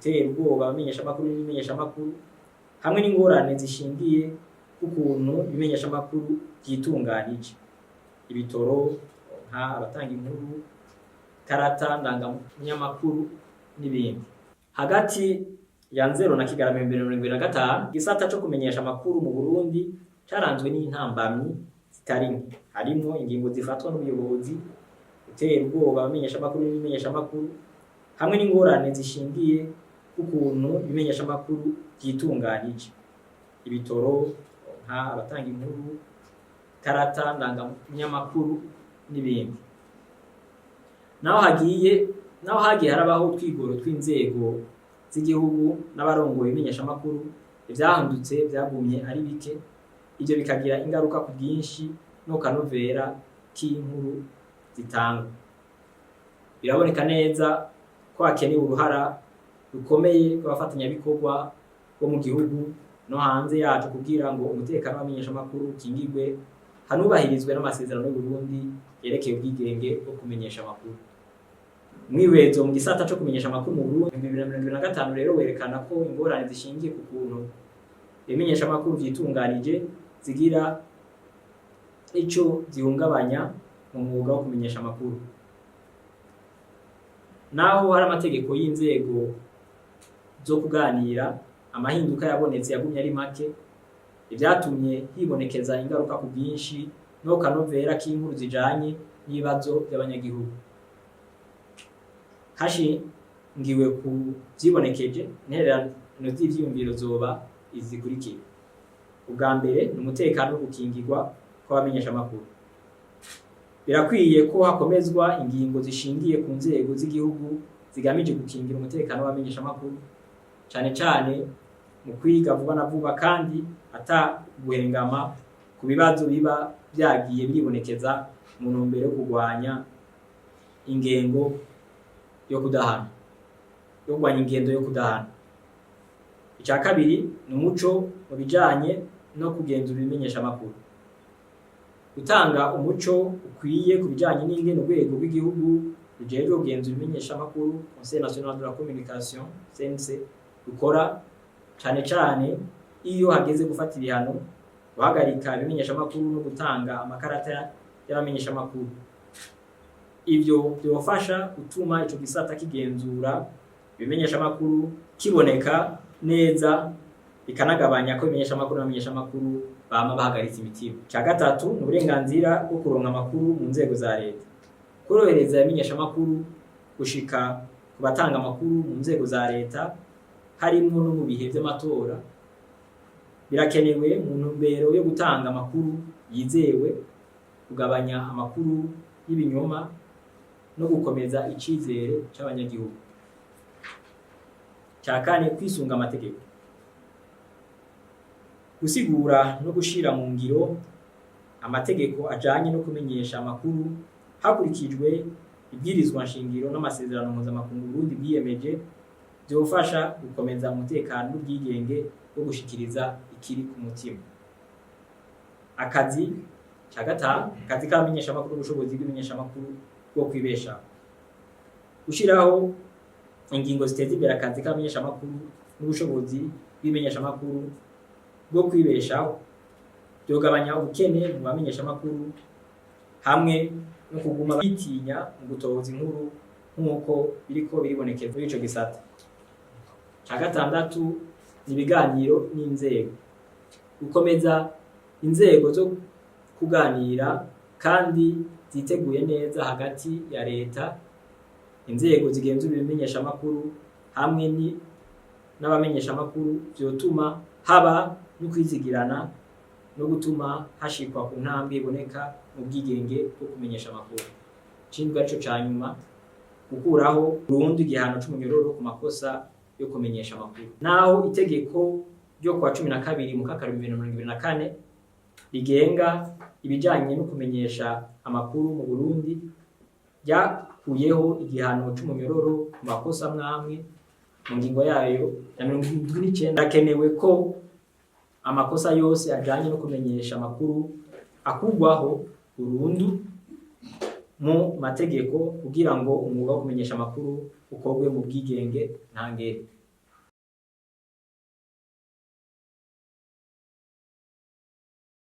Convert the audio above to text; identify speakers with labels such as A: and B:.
A: gutera ubwoba abamenyeshamakuru n'ibimenyeshamakuru hamwe n'ingorane zishingiye ukuntu ibimenyeshamakuru byitunganije, ibitoro nka abatanga inkuru, karata ndangamunyamakuru n'ibindi. Hagati ya Nzero na Kigarama 2025 igisata cyo kumenyesha amakuru mu Burundi caranzwe n'intambamyi zitari nke, harimo ingingo zifatwa n'ubuyobozi, gutera ubwoba abamenyeshamakuru n'ibimenyeshamakuru hamwe n'ingorane zishingiye ukuntu ibimenyeshamakuru byitunganije, ibitoro nka abatanga inkuru, karata ndangamunyamakuru n'ibindi. Naho hagiye harabaho twigoro tw'inzego z'igihugu n'abarongoye ibimenyeshamakuru, ivyahindutse byagumye ari bike, ivyo bikagira ingaruka ku bwinshi no kanovera k'inkuru zitangwa. Biraboneka neza ko hakenewe uruhara rukomeye rw'abafatanyabikorwa bo mu gihugu no hanze yacu kugira ngo umutekano w'abamenyeshamakuru ukingirwe, hanubahirizwe n'amasezerano y'u Burundi yerekeye ubwigenge bwo kumenyesha amakuru. Mwiwezo mu gisata cyo kumenyesha amakuru mu Burundi 2025 rero werekana ko ingorane zishingiye ku kuntu ibimenyeshamakuru byitunganije zigira ico zihungabanya mu mwuga wo kumenyesha amakuru. Naho hari amategeko y'inzego zo kuganira, amahinduka yabonetse yagumye ari make, ibyatumye hibonekeza ingaruka ku bwinshi no kanovera k'inkuru zijanye n'ibibazo by'abanyagihugu. Hashingiwe ku vyibonekeje, intererano z'ivyiyumviro zoba izikurikira. Ubwa mbere ni umutekano wo gukingirwa kw'abamenyeshamakuru. Birakwiye ko hakomezwa ingingo zishingiye ku nzego z'igihugu zigamije gukingira umutekano w'abamenyeshamakuru, cane cane mu kwiga vuba na vuba kandi guhengama ku bibazo biba byagiye biribonekeza mu ntumbero yo kurwanya ingendo yo kudahana. Icya kabiri ni umuco mu bijanye no kugenzura ibimenyeshamakuru. Gutanga umuco ukwiye ku bijanye n'ingene urwego rw'igihugu rujejwe kugenzura ibimenyeshamakuru, Conseil National de la Communication CNC, rukora cane cane iyo hageze gufata ibihano, guhagarika ibimenyeshamakuru no gutanga amakarata y'abamenyeshamakuru. Ivyo byofasha gutuma ico gisata kigenzura ibimenyeshamakuru kiboneka neza, bikanagabanya ko ibimenyeshamakuru n'abamenyeshamakuru bama bahagaritse imitima. Cya gatatu ni uburenganzira bwo kuronka amakuru mu nzego za leta. Korohereza ibimenyeshamakuru gushika ku batanga amakuru mu nzego za leta, harimo no mu bihe by'amatora, birakenewe mu ntumbero yo gutanga amakuru yizewe, kugabanya amakuru y'ibinyoma no gukomeza icizere c'abanyagihugu. Cya kane, kwisunga amategeko. Gusigura no gushira mu ngiro amategeko ajanye no kumenyesha amakuru hakurikijwe ibwirizwa nshingiro n'amasezerano mpuzamakungu Burundi bwiyemeje, byofasha gukomeza umutekano n'ubwigenge bwo gushikiriza ikiri ku mutima. Akazi k'abamenyeshamakuru, ubushobozi bw'imenyeshamakuru bwo kwibeshaho. Gushiraho ingingo ziteza imbere akazi k'abamenyeshamakuru n'ubushobozi bw'imenyeshamakuru bwo kwibeshaho, byogabanya ubukene mu bamenyeshamakuru hamwe no kuguma bitinya mu gutoza inkuru nk'uko biriko biribonekeza muri ico gisata. Cya gatandatu ni ibiganiro n'inzego. Gukomeza inzego zo kuganira kandi ziteguye neza hagati ya leta, inzego zigenzura ibimenyeshamakuru hamwe n'abamenyeshamakuru, vyotuma haba no kwizigirana no gutuma hashikwa ku ntambwe iboneka mu bwigenge bwo kumenyesha amakuru. Ikindi gaco ca nyuma, gukuraho burundu igihano c'umunyororo ku makosa yo kumenyesha amakuru. Naho itegeko ryo kwa 12 mu kakaro 2024 rigenga ibijanye no kumenyesha amakuru mu Burundi ryakuyeho igihano c'umunyororo ku makosa mwamwe mu ngingo yayo ya 79. Hakenewe ko amakosa yose ajanye no kumenyesha amakuru akugwaho burundu mu mategeko kugira ngo umwuga wo kumenyesha amakuru ukorwe mu bwigenge ntangere.